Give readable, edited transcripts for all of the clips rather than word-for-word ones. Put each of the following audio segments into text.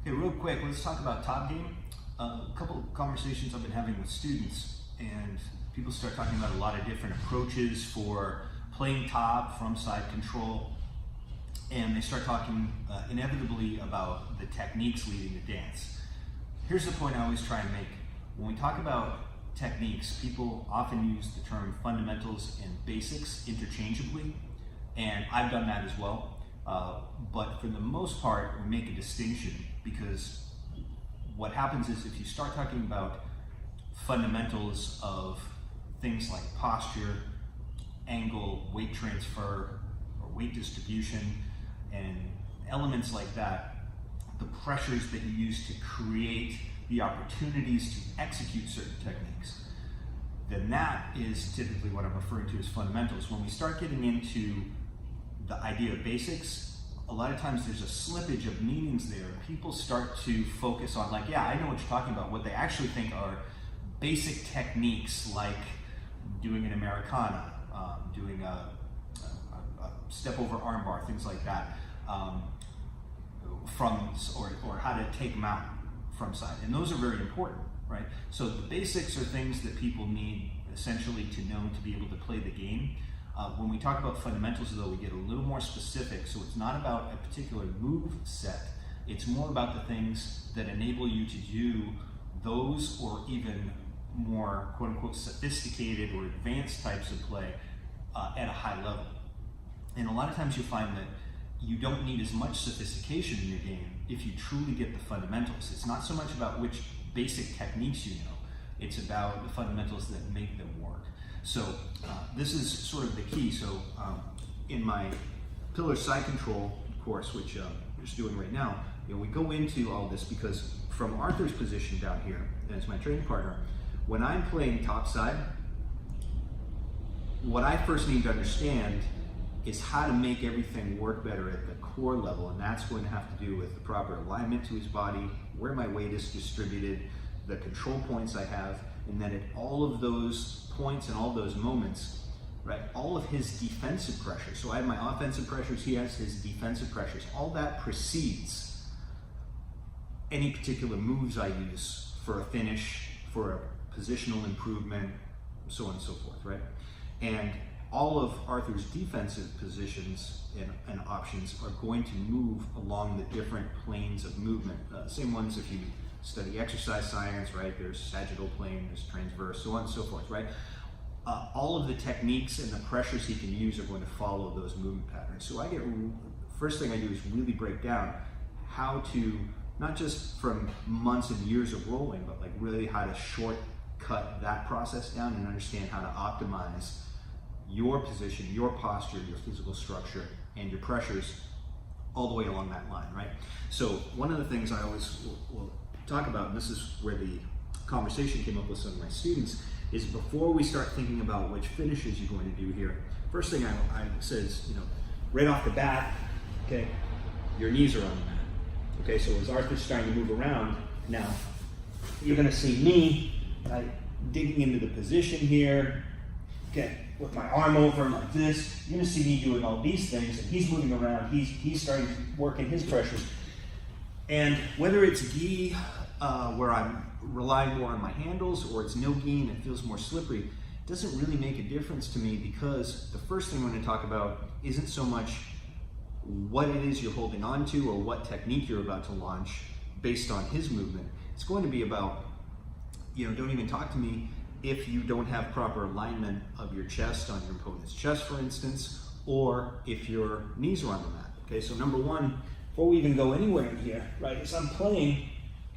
Okay, real quick, let's talk about top game. A couple of conversations I've been having with students, and people start talking about a lot of different approaches for playing top from side control, and they start talking inevitably about the techniques leading the dance. Here's the point I always try and make. When we talk about techniques, people often use the term fundamentals and basics interchangeably, and I've done that as well. But for the most part, we make a distinction, because what happens is if you start talking about fundamentals of things like posture, angle, weight transfer, or weight distribution, and elements like that, the pressures that you use to create the opportunities to execute certain techniques, then that is typically what I'm referring to as fundamentals. When we start getting into the idea of basics, a lot of times there's a slippage of meanings there. People start to focus on, like, yeah, I know what you're talking about. What they actually think are basic techniques, like doing an Americana, doing a step over armbar, things like that, or how to take them out from side. And those are very important, right? So the basics are things that people need essentially to know to be able to play the game. When we talk about fundamentals, though, we get a little more specific. So it's not about a particular move set. It's more about the things that enable you to do those or even more quote unquote sophisticated or advanced types of play at a high level. And a lot of times you find that you don't need as much sophistication in your game if you truly get the fundamentals. It's not so much about which basic techniques you know, it's about the fundamentals that make them work. So this is sort of the key. So in my pillar side control course, which we're just doing right now, we go into all this because from Arthur's position down here, as my training partner, when I'm playing top side, what I first need to understand is how to make everything work better at the core level, and that's going to have to do with the proper alignment to his body, where my weight is distributed, the control points I have, and then at all of those points and all those moments, right, all of his defensive pressures. So I have my offensive pressures, he has his defensive pressures. All that precedes any particular moves I use for a finish, for a positional improvement, so on and so forth, right? And all of Arthur's defensive positions and options are going to move along the different planes of movement. Same ones if you study exercise science, right? There's sagittal plane, there's transverse, so on and so forth, right? All of the techniques and the pressures he can use are going to follow those movement patterns. So first thing I do is really break down how to, not just from months and years of rolling, but like really how to shortcut that process down and understand how to optimize your position, your posture, your physical structure, and your pressures all the way along that line, right? So one of the things I always will talk about, and this is where the conversation came up with some of my students, is before we start thinking about which finishes you're going to do here, first thing I says, right off the bat, okay, your knees are on the mat. Okay, so as Arthur's starting to move around, now you're going to see me digging into the position here, okay, with my arm over like this. You're going to see me doing all these things, and he's moving around, he's starting to work in his pressures. And whether it's gi, where I'm relying more on my handles, or it's no gi and it feels more slippery, it doesn't really make a difference to me, because the first thing we're going to talk about isn't so much what it is you're holding on to or what technique you're about to launch based on his movement. It's going to be about, don't even talk to me if you don't have proper alignment of your chest on your opponent's chest, for instance, or if your knees are on the mat. Okay, so number one, before we even go anywhere in here, right, as I'm playing,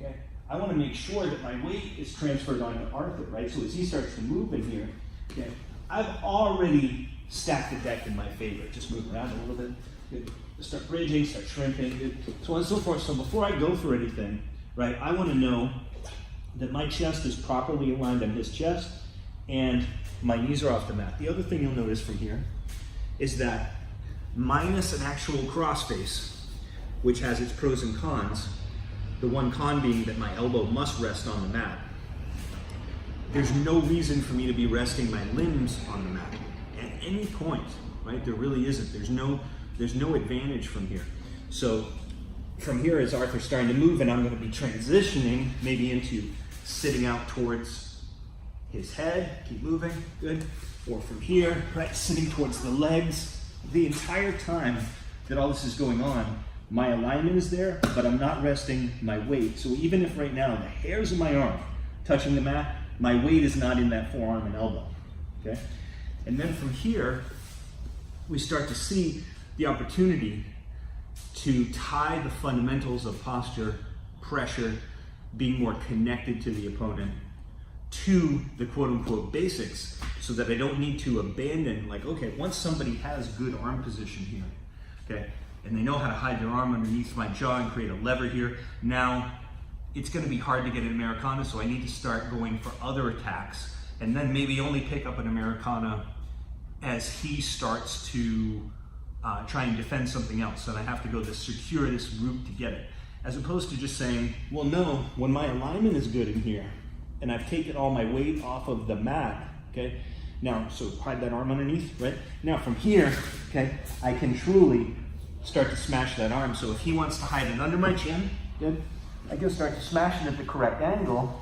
okay, I want to make sure that my weight is transferred onto Arthur, right? So as he starts to move in here, okay, I've already stacked the deck in my favor. Just move around a little bit. Good. Start bridging, start shrimping, good. So on and so forth. So before I go for anything, right, I want to know that my chest is properly aligned on his chest and my knees are off the mat. The other thing you'll notice from here is that minus an actual crossface, which has its pros and cons, the one con being that my elbow must rest on the mat, there's no reason for me to be resting my limbs on the mat at any point, right? There really isn't. There's no advantage from here. So from here, as Arthur's starting to move, and I'm going to be transitioning maybe into sitting out towards his head, keep moving, good. Or from here, right, sitting towards the legs. The entire time that all this is going on, my alignment is there, but I'm not resting my weight. So even if right now the hairs of my arm touching the mat, my weight is not in that forearm and elbow, okay? And then from here, we start to see the opportunity to tie the fundamentals of posture, pressure, being more connected to the opponent, to the quote-unquote basics, so that I don't need to abandon, like, okay, once somebody has good arm position here, okay, and they know how to hide their arm underneath my jaw and create a lever here, now it's going to be hard to get an Americana, so I need to start going for other attacks, and then maybe only pick up an Americana as he starts to try and defend something else, and I have to go to secure this route to get it, as opposed to just saying, well, no, when my alignment is good in here, and I've taken all my weight off of the mat, okay, now, so hide that arm underneath, right? Now from here, okay, I can truly start to smash that arm. So if he wants to hide it under my chin, good, I can start to smash it at the correct angle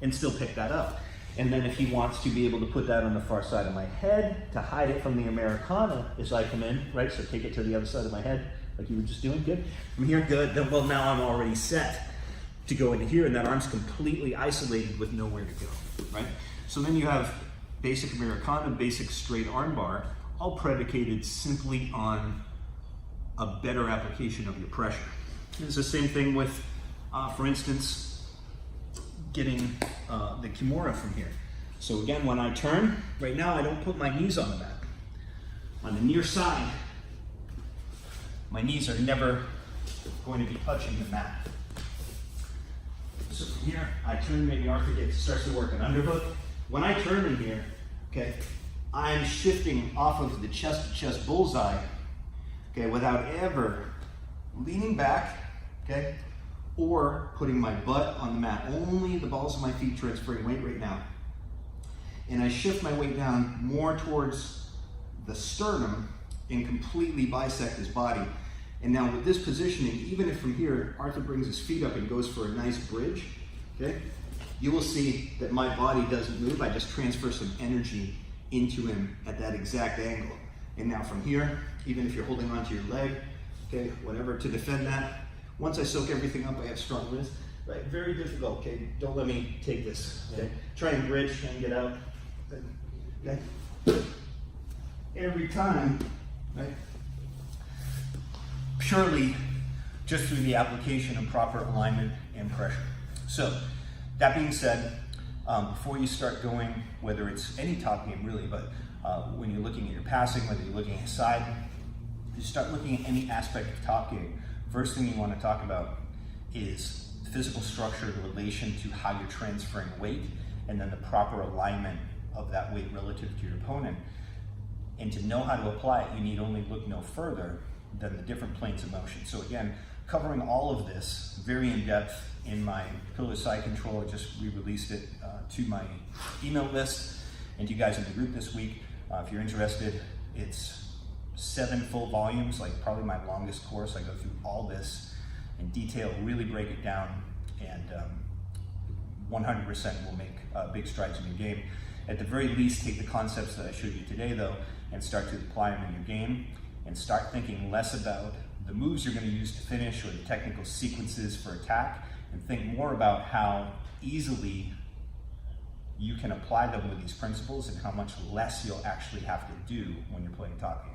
and still pick that up. And then if he wants to be able to put that on the far side of my head to hide it from the Americana as I come in, right? So take it to the other side of my head, like you were just doing, good. From here, good, then, well, now I'm already set to go into here, and that arm's completely isolated with nowhere to go, right? So then you have basic Americana, basic straight arm bar, all predicated simply on a better application of your pressure. It's the same thing with, for instance, getting the Kimura from here. So again, when I turn, right now I don't put my knees on the mat. On the near side, my knees are never going to be touching the mat. So from here, I turn, maybe Arthur starts to work an underhook. When I turn in here, okay, I'm shifting off of the chest-to-chest bullseye, okay, without ever leaning back, okay, or putting my butt on the mat. Only the balls of my feet transferring weight right now. And I shift my weight down more towards the sternum and completely bisect his body. And now with this positioning, even if from here, Arthur brings his feet up and goes for a nice bridge, okay, you will see that my body doesn't move. I just transfer some energy into him at that exact angle. And now from here, even if you're holding onto your leg, okay, whatever, to defend that, once I soak everything up, I have strong wrists, right? Very difficult, okay? Don't let me take this, okay? Try and bridge, try and get out, okay? Every time, right? Purely just through the application of proper alignment and pressure. So, that being said, before you start going, whether it's any top game really, but when you're looking at your passing, whether you're looking at side, you start looking at any aspect of top game. First thing you want to talk about is physical structure in relation to how you're transferring weight, and then the proper alignment of that weight relative to your opponent. And to know how to apply it, you need only look no further than the different planes of motion. So again, covering all of this very in depth in my Pillar Side Control. I just re-released it to my email list and to you guys in the group this week. If you're interested, it's 7 full volumes, like probably my longest course. I go through all this in detail, really break it down, and 100% will make big strides in your game. At the very least, take the concepts that I showed you today though, and start to apply them in your game, and start thinking less about the moves you're going to use to finish or the technical sequences for attack, and think more about how easily you can apply them with these principles and how much less you'll actually have to do when you're playing top game.